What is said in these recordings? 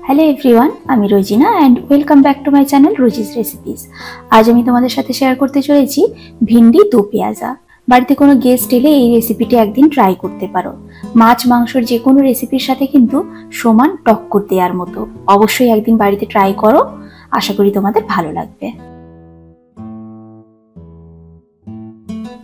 Hello everyone, আমি Rozina and welcome back to my channel Rozi's Recipes. আজ আমি তোমাদের সাথে শেয়ার করতে চলেছি ভিন্ডি দো পেঁয়াজা। বাড়িতে কোনো গেস্ট এলে এই রেসিপিটি একদিন ট্রাই করতে পারো। মাছ মাংসর যে কোনো রেসিপির সাথে কিন্তু সমান টক্কর দেওয়ার মতো। অবশ্যই একদিন বাড়িতে ট্রাই করো, আশা করি তোমাদের ভালো লাগবে।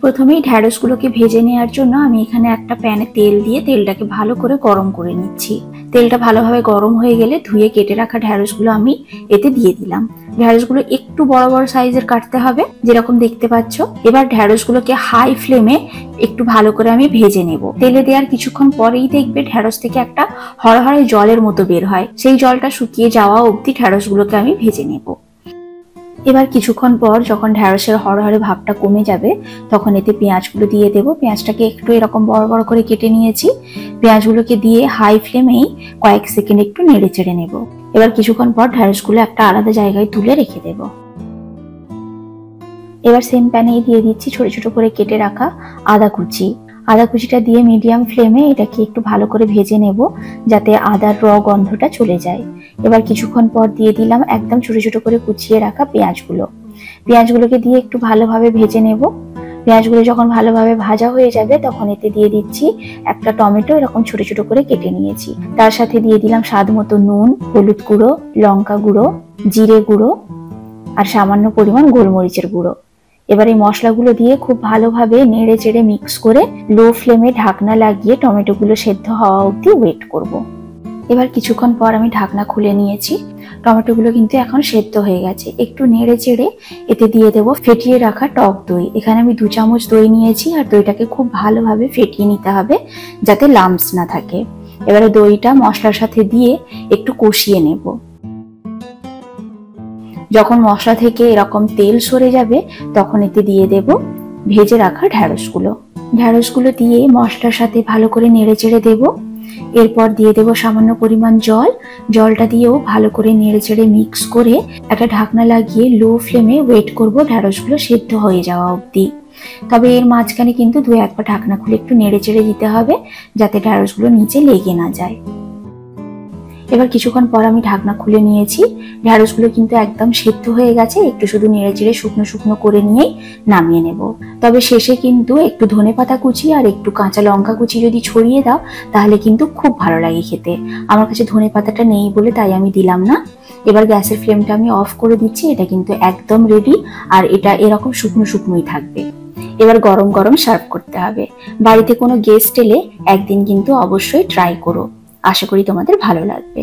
প্রথমেই ঢ্যাঁড়সগুলোকে ভেজে নেওয়ার জন্য আমি এখানে একটা প্যানে তেল দিয়ে তেলটাকে ভালো করে গরম করে নিচ্ছি। তেলটা ভালোভাবে গরম হয়ে গেলে ধুয়ে কেটে রাখা ঢ্যাঁড়সগুলো আমি এতে দিয়ে দিলাম। ঢ্যাঁড়সগুলো একটু বড় বড় সাইজের কাটতে হবে, যেরকম দেখতে পাচ্ছ। এবার ঢ্যাঁড়সগুলোকে হাই ফ্লেমে একটু ভালো করে আমি ভেজে নেব। তেলে দেওয়ার কিছুক্ষণ পরেই দেখবে ঢ্যাঁড়স থেকে একটা হরহরে জলের মতো বের হয়। সেই জলটা শুকিয়ে যাওয়া অবধি ঢ্যাঁড়সগুলোকে আমি ভেজে নেব। এবার কিছুক্ষণ পর যখন ঢ্যাঁড়সের হরহরে ভাবটা কমে যাবে তখন এতে পেঁয়াজগুলো দিয়ে দেব। পেঁয়াজটাকে একটু এরকম বড় বড় করে কেটে নিয়েছি। পেঁয়াজগুলোকে দিয়ে হাই ফ্লেমেই কয়েক সেকেন্ড একটু নেড়ে চেড়ে নেব। এবার কিছুক্ষণ পর ঢ্যাঁড়সগুলো একটা আলাদা জায়গায় তুলে রেখে দেব। এবার সেম প্যানেই দিয়ে দিচ্ছি ছোট ছোট করে কেটে রাখা আদা কুচি। আদা কুচিটা দিয়ে মিডিয়াম ফ্লেমে এটাকে একটু ভালো করে ভেজে নেব, যাতে আদার র গন্ধটা চলে যায়। এবার কিছুক্ষণ পর দিয়ে দিলাম একদম ছোট ছোট করে কুচিয়ে রাখা পেঁয়াজগুলো। পেঁয়াজগুলোকে দিয়ে একটু ভালোভাবে ভেজে নেব। পেঁয়াজগুলো যখন ভালোভাবে ভাজা হয়ে যাবে তখন এতে দিয়ে দিচ্ছি একটা টমেটো এরকম ছোট ছোট করে কেটে নিয়েছি। তার সাথে দিয়ে দিলাম স্বাদ মতো নুন, হলুদ গুঁড়ো, লঙ্কা গুঁড়ো, জিরে গুঁড়ো আর সামান্য পরিমাণ গোলমরিচের গুঁড়ো। এবার এই মশলাগুলো দিয়ে খুব ভালোভাবে নেড়ে চেড়ে মিক্স করে লো ফ্লেমে ঢাকনা লাগিয়ে টমেটোগুলো সেদ্ধ হওয়া অবধি ওয়েট করব। এবার কিছুক্ষণ পর আমি ঢাকনা খুলে নিয়েছি। টমেটোগুলো কিন্তু এখন সেদ্ধ হয়ে গেছে। একটু নেড়ে চেড়ে এতে দিয়ে দেবো ফেটিয়ে রাখা টক দই। এখানে আমি 2 চামচ দই নিয়েছি আর দইটাকে খুব ভালোভাবে ফেটিয়ে নিতে হবে যাতে লাম্পস না থাকে। এবারে দইটা মশলার সাথে দিয়ে একটু কষিয়ে নেব। যখন মশলা থেকে এরকম তেল সরে যাবে তখন এতে দিয়ে দেব ভেজে রাখা ঢ্যাঁড়সগুলো। ঢ্যাঁড়সগুলো দিয়ে মশলার সাথে ভালো করে নেড়ে চেড়ে দেব। এরপর দিয়ে দেব সামান্য পরিমাণ জল। জলটা দিয়েও ভালো করে নেড়ে চেড়ে মিক্স করে একটা ঢাকনা লাগিয়ে লো ফ্লেমে ওয়েট করব ঢ্যাঁড়সগুলো সেদ্ধ হয়ে যাওয়া অবধি। তবে এর মাঝখানে কিন্তু 2-1 বার ঢাকনা খুলে একটু নেড়ে চেড়ে দিতে হবে যাতে ঢ্যাঁড়সগুলো নিচে লেগে না যায়। এবার কিছুক্ষণ পর আমি ঢাকনা খুলে নিয়েছি। ঢ্যাঁড়সগুলো কিন্তু একদম সেদ্ধ হয়ে গেছে। একটু শুধু নেড়ে চেড়ে শুকনো শুকনো করে নিয়েই নামিয়ে নেব। তবে শেষে কিন্তু একটু ধনেপাতা কুচি আর একটু কাঁচা লঙ্কা কুচি যদি ছড়িয়ে দাও তাহলে কিন্তু খুব ভালো লাগে খেতে। আমার কাছে ধনেপাতাটা নেই বলে তাই আমি দিলাম না। এবার গ্যাসের ফ্লেমটা আমি অফ করে দিচ্ছি। এটা কিন্তু একদম রেডি আর এটা এরকম শুকনো শুকনোই থাকবে। এবার গরম গরম সার্ভ করতে হবে। বাড়িতে কোনো গেস্ট এলে একদিন কিন্তু অবশ্যই ট্রাই করো, আশা করি তোমাদের ভালো লাগবে।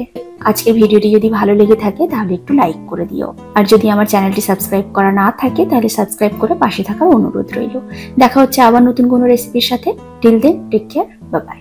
আজকের ভিডিওটি যদি ভালো লেগে থাকে তাহলে একটু লাইক করে দিও। আর যদি আমার চ্যানেলটি সাবস্ক্রাইব করা না থাকে তাহলে সাবস্ক্রাইব করে পাশে থাকার অনুরোধ রইল। দেখা হচ্ছে আবার নতুন কোনো রেসিপির সাথে। Till then take care, bye by.